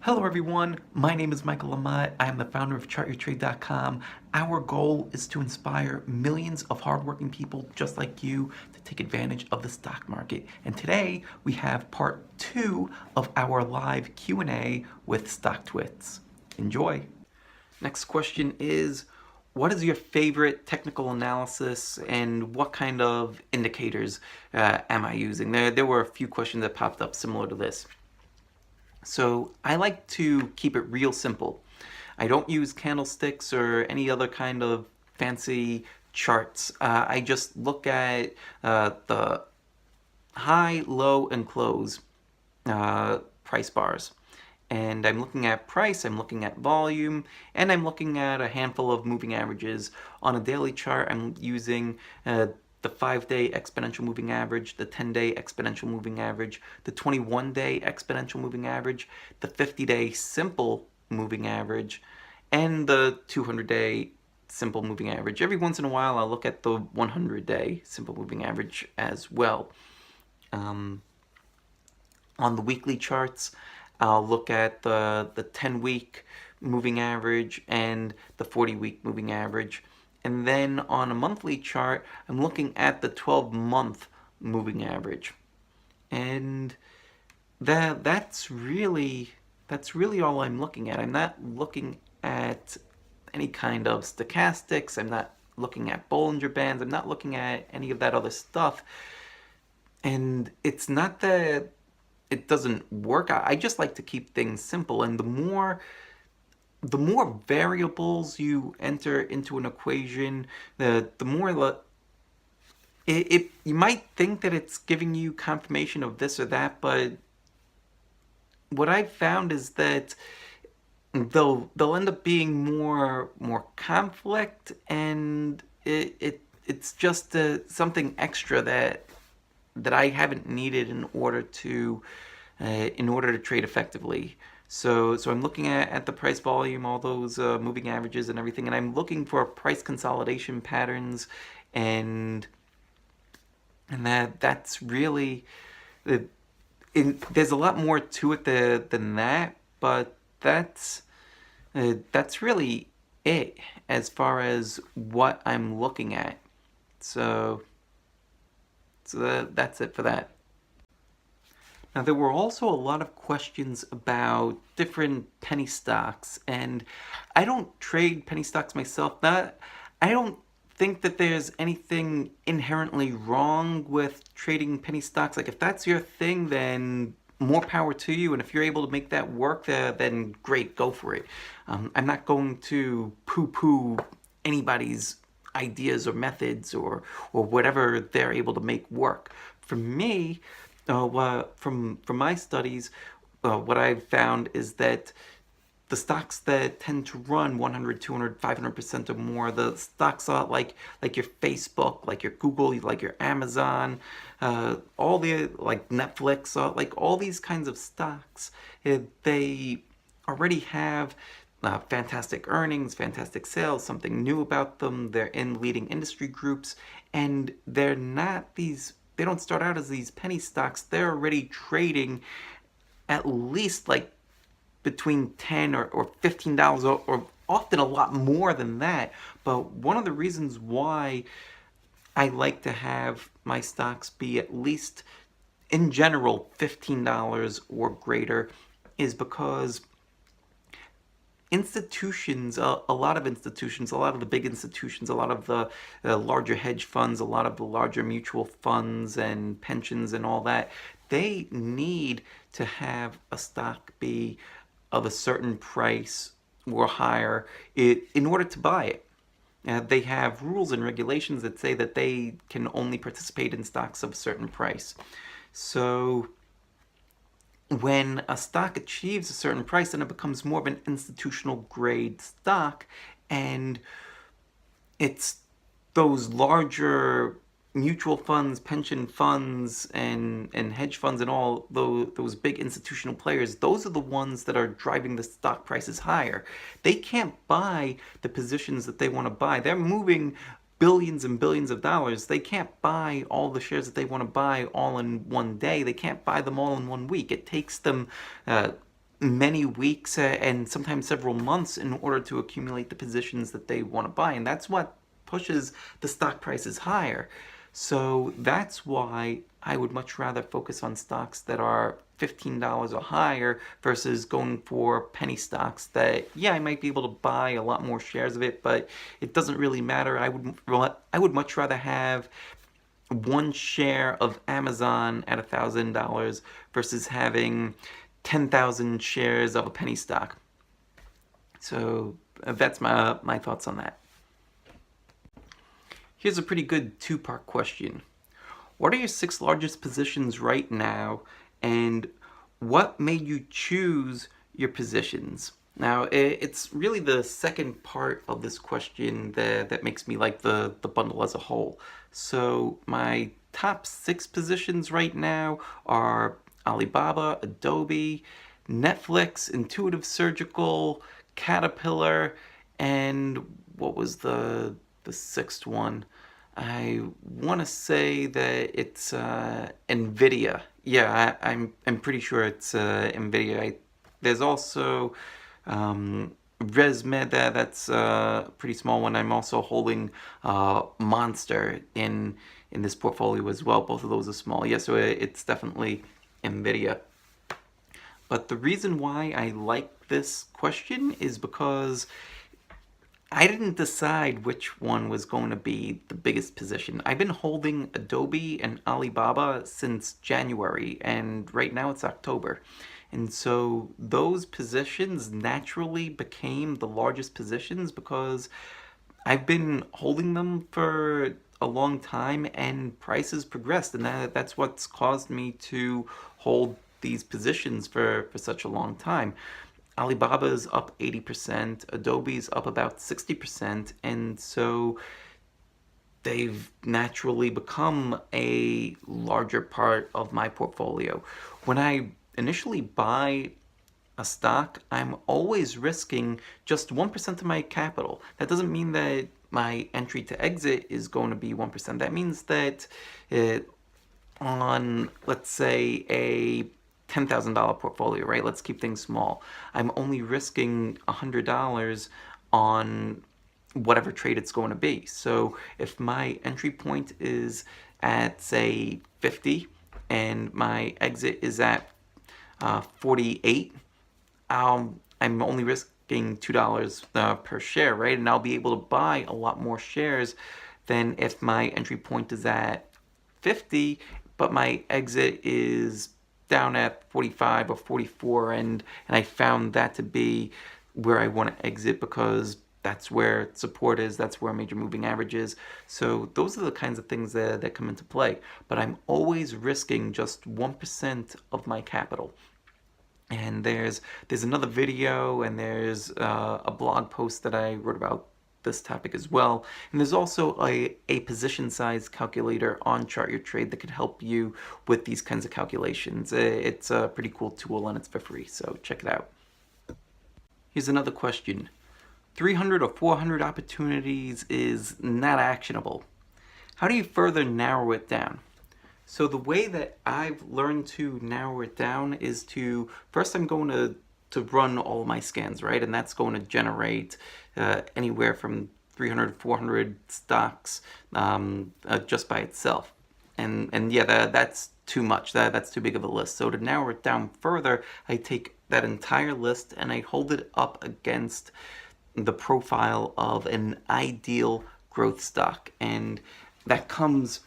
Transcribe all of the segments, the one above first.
Hello everyone, my name is Michael Lamott. I am the founder of ChartYourTrade.com. Our goal is to inspire millions of hardworking people just like you to take advantage of the stock market. And today we have part 2 of our live Q&A with StockTwits. Enjoy! Next question is, what is your favorite technical analysis and what kind of indicators am I using? There were a few questions that popped up similar to this. So I like to keep it real simple. I don't use candlesticks or any other kind of fancy charts. I just look at the high, low, and close price bars. And I'm looking at price, I'm looking at volume, and I'm looking at a handful of moving averages. On a daily chart, I'm using the 5-day exponential moving average, the 10-day exponential moving average, the 21-day exponential moving average, the 50-day simple moving average, and the 200-day simple moving average. Every once in a while, I'll look at the 100-day simple moving average as well. On the weekly charts, I'll look at the 10-week moving average and the 40-week moving average. And then on a monthly chart, I'm looking at the 12-month moving average. And that's really all I'm looking at. I'm not looking at any kind of stochastics. I'm not looking at Bollinger Bands. I'm not looking at any of that other stuff. And it's not that it doesn't work. I just like to keep things simple. And the more variables you enter into an equation, the more you might think that it's giving you confirmation of this or that, but what I've found is that they'll end up being more conflict, and it's just something extra that I haven't needed in order to trade effectively. So I'm looking at the price volume, all those moving averages and everything, and I'm looking for price consolidation patterns, and that's really there's a lot more to it than that, but that's really it as far as what I'm looking at. So that's it for that. Now, there were also a lot of questions about different penny stocks, and I don't trade penny stocks myself. I don't think that there's anything inherently wrong with trading penny stocks. Like, if that's your thing, then more power to you, and if you're able to make that work, then great, go for it. I'm not going to poo-poo anybody's ideas or methods or whatever they're able to make work. For me, from my studies, what I've found is that the stocks that tend to run 100, 200, 500% or more, the stocks like your Facebook, like your Google, like your Amazon, all the, like Netflix, like all these kinds of stocks, they already have fantastic earnings, fantastic sales, something new about them. They're in leading industry groups, and they don't start out as these penny stocks. They're already trading at least like between $10 or $15 or often a lot more than that. But one of the reasons why I like to have my stocks be at least, in general, $15 or greater is because institutions, a lot of the big institutions, a lot of the larger hedge funds, a lot of the larger mutual funds and pensions and all that, they need to have a stock be of a certain price or higher in order to buy it. They have rules and regulations that say that they can only participate in stocks of a certain price. So when a stock achieves a certain price, then it becomes more of an institutional grade stock, and it's those larger mutual funds, pension funds, and hedge funds and all those big institutional players, those are the ones that are driving the stock prices higher. They can't buy the positions that they want to buy. They're moving billions and billions of dollars. They can't buy all the shares that they want to buy all in one day. They can't buy them all in one week. It takes them many weeks and sometimes several months in order to accumulate the positions that they want to buy, and that's what pushes the stock prices higher. So that's why I would much rather focus on stocks that are $15 or higher versus going for penny stocks that, yeah, I might be able to buy a lot more shares of it, but it doesn't really matter. I would much rather have one share of Amazon at $1,000 versus having 10,000 shares of a penny stock. So that's my thoughts on that. Here's a pretty good two-part question. What are your 6 largest positions right now, and what made you choose your positions? Now, it's really the second part of this question that makes me like the bundle as a whole. So my top 6 positions right now are Alibaba, Adobe, Netflix, Intuitive Surgical, Caterpillar, and what was the sixth one? I want to say that it's Nvidia. Yeah, I'm pretty sure it's Nvidia. There's also ResMed. That's a pretty small one. I'm also holding Monster in this portfolio as well. Both of those are small. Yeah, so it's definitely Nvidia. But the reason why I like this question is because I didn't decide which one was going to be the biggest position. I've been holding Adobe and Alibaba since January, and right now it's October. And so those positions naturally became the largest positions because I've been holding them for a long time and prices progressed, and that's what's caused me to hold these positions for such a long time. Alibaba's up 80%, Adobe's up about 60%, and so they've naturally become a larger part of my portfolio. When I initially buy a stock, I'm always risking just 1% of my capital. That doesn't mean that my entry to exit is going to be 1%. That means that on, let's say, a $10,000 portfolio, right? Let's keep things small. I'm only risking $100 on whatever trade it's going to be. So if my entry point is at, say, 50 and my exit is at 48, I'm only risking $2 per share, right? And I'll be able to buy a lot more shares than if my entry point is at 50, but my exit is down at 45 or 44, and I found that to be where I want to exit because that's where support is, that's where major moving average is. So those are the kinds of things that come into play. But I'm always risking just 1% of my capital. And there's another video, and there's a blog post that I wrote about this topic as well. And there's also a position size calculator on Chart Your Trade that could help you with these kinds of calculations. It's a pretty cool tool, and it's for free, so check it out. Here's another question. 300 or 400 opportunities is not actionable. How do you further narrow it down? So the way that I've learned to narrow it down is to, first I'm going to run all of my scans, right? And that's going to generate anywhere from 300 to 400 stocks just by itself. And yeah, that's too much. That's too big of a list. So to narrow it down further, I take that entire list and I hold it up against the profile of an ideal growth stock. And that comes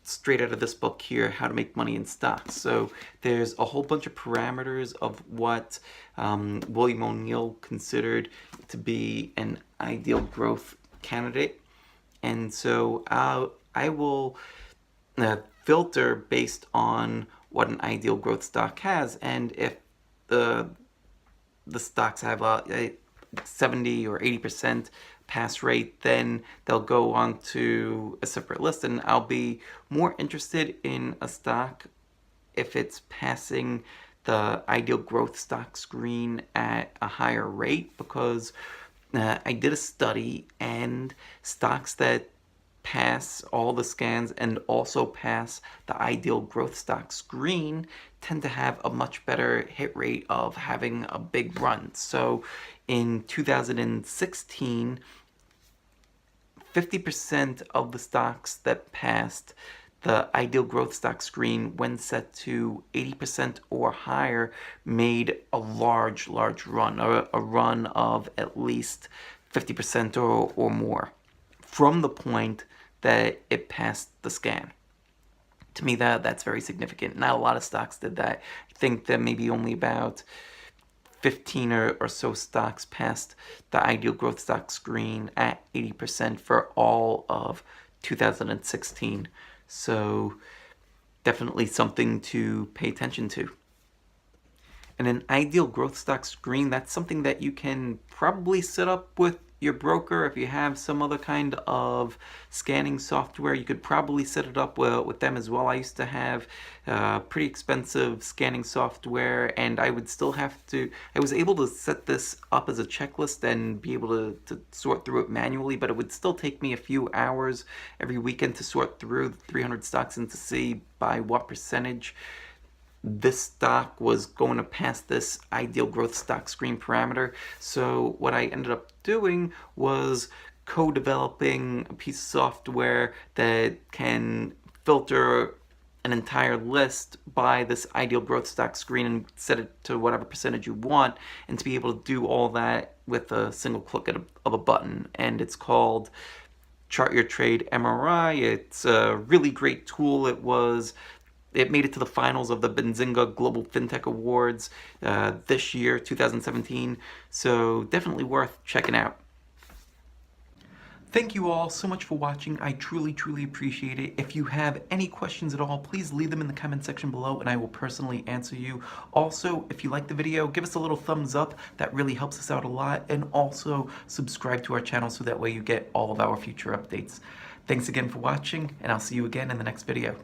straight out of this book here, How to Make Money in Stocks. So there's a whole bunch of parameters of what William O'Neill considered to be an ideal growth candidate. And so I will filter based on what an ideal growth stock has, and if the stocks have a 70 or 80% pass rate, then they'll go on to a separate list, and I'll be more interested in a stock if it's passing the ideal growth stock screen at a higher rate, because I did a study, and stocks that pass all the scans and also pass the ideal growth stock screen tend to have a much better hit rate of having a big run. So in 2016, 50% of the stocks that passed the ideal growth stock screen, when set to 80% or higher, made a large run, a run of at least 50% or more from the point that it passed the scan. To me, that's very significant. Not a lot of stocks did that. I think that maybe only about 15 or so stocks passed the ideal growth stock screen at 80% for all of 2016. So definitely something to pay attention to. And an ideal growth stock screen, that's something that you can probably set up with your broker. If you have some other kind of scanning software, you could probably set it up with them as well. I used to have pretty expensive scanning software, and I was able to set this up as a checklist and be able to sort through it manually, but it would still take me a few hours every weekend to sort through the 300 stocks and to see by what percentage this stock was going to pass this ideal growth stock screen parameter. So what I ended up doing was co-developing a piece of software that can filter an entire list by this ideal growth stock screen and set it to whatever percentage you want, and to be able to do all that with a single click of a button. And it's called Chart Your Trade MRI. It's a really great tool. It made it to the finals of the Benzinga Global FinTech Awards this year, 2017, so definitely worth checking out. Thank you all so much for watching. I truly appreciate it. If you have any questions at all, please leave them in the comment section below and I will personally answer you. Also, if you like the video, give us a little thumbs up. That really helps us out a lot. And also subscribe to our channel so that way you get all of our future updates. Thanks again for watching, and I'll see you again in the next video.